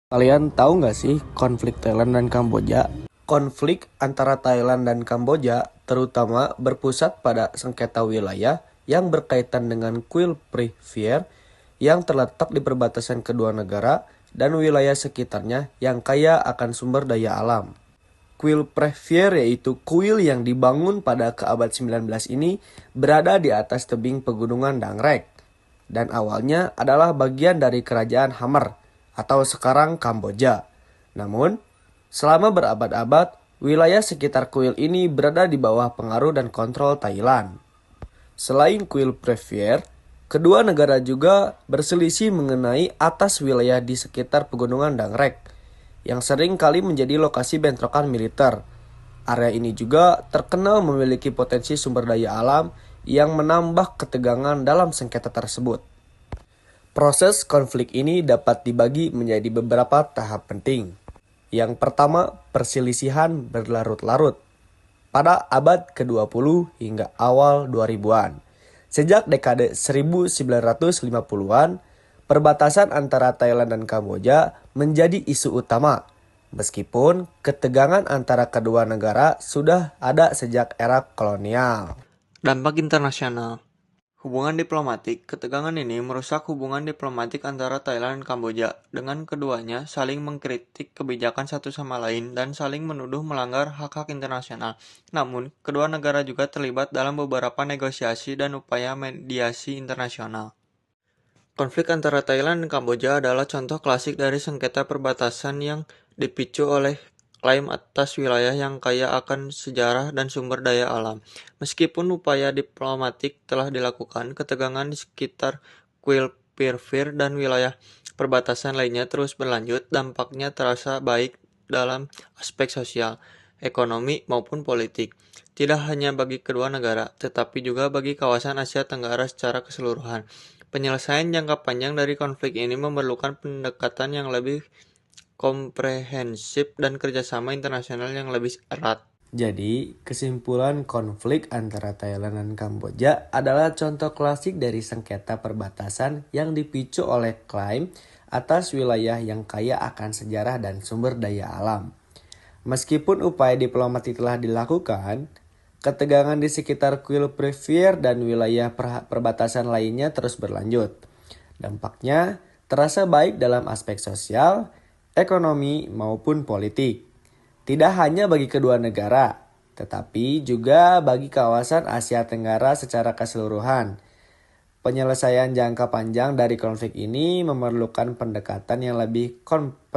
Kalian tahu nggak sih konflik Thailand dan Kamboja? Konflik antara Thailand dan Kamboja terutama berpusat pada sengketa wilayah yang berkaitan dengan kuil Pripyat yang terletak di perbatasan kedua negara dan wilayah sekitarnya yang kaya akan sumber daya alam. Kuil Pripyat yaitu kuil yang dibangun pada keabad 19 ini berada di atas tebing pegunungan Dangrek dan awalnya adalah bagian dari kerajaan Hammer atau sekarang Kamboja. Namun, selama berabad-abad, wilayah sekitar kuil ini berada di bawah pengaruh dan kontrol Thailand. Selain kuil Pripyat, kedua negara juga berselisih mengenai atas wilayah di sekitar pegunungan Dangrek, yang sering kali menjadi lokasi bentrokan militer. Area ini juga terkenal memiliki potensi sumber daya alam yang menambah ketegangan dalam sengketa tersebut. Proses konflik ini dapat dibagi menjadi beberapa tahap penting. Yang pertama, perselisihan berlarut-larut pada abad ke-20 hingga awal 2000-an. Sejak dekade 1950-an, perbatasan antara Thailand dan Kamboja menjadi isu utama. Meskipun ketegangan antara kedua negara sudah ada sejak era kolonial. Dampak internasional. Hubungan diplomatik. Ketegangan ini merusak hubungan diplomatik antara Thailand dan Kamboja, dengan keduanya saling mengkritik kebijakan satu sama lain dan saling menuduh melanggar hak-hak internasional. Namun, kedua negara juga terlibat dalam beberapa negosiasi dan upaya mediasi internasional. Konflik antara Thailand dan Kamboja adalah contoh klasik dari sengketa perbatasan yang dipicu oleh klaim atas wilayah yang kaya akan sejarah dan sumber daya alam. Meskipun upaya diplomatik telah dilakukan, ketegangan di sekitar kuil Pripyat dan wilayah perbatasan lainnya terus berlanjut. Dampaknya terasa baik dalam aspek sosial, ekonomi, maupun politik. Tidak hanya bagi kedua negara, tetapi juga bagi kawasan Asia Tenggara secara keseluruhan. Penyelesaian jangka panjang dari konflik ini memerlukan pendekatan yang lebih komprehensif dan kerjasama internasional yang lebih erat. Jadi, kesimpulan konflik antara Thailand dan Kamboja adalah contoh klasik dari sengketa perbatasan yang dipicu oleh klaim atas wilayah yang kaya akan sejarah dan sumber daya alam. Meskipun upaya diplomatik telah dilakukan, ketegangan di sekitar kuil Pripyat dan wilayah perbatasan lainnya terus berlanjut. Dampaknya terasa baik dalam aspek sosial, ekonomi, maupun politik. Tidak hanya bagi kedua negara, tetapi juga bagi kawasan Asia Tenggara secara keseluruhan. Penyelesaian jangka panjang dari konflik ini memerlukan pendekatan yang lebih komprehensif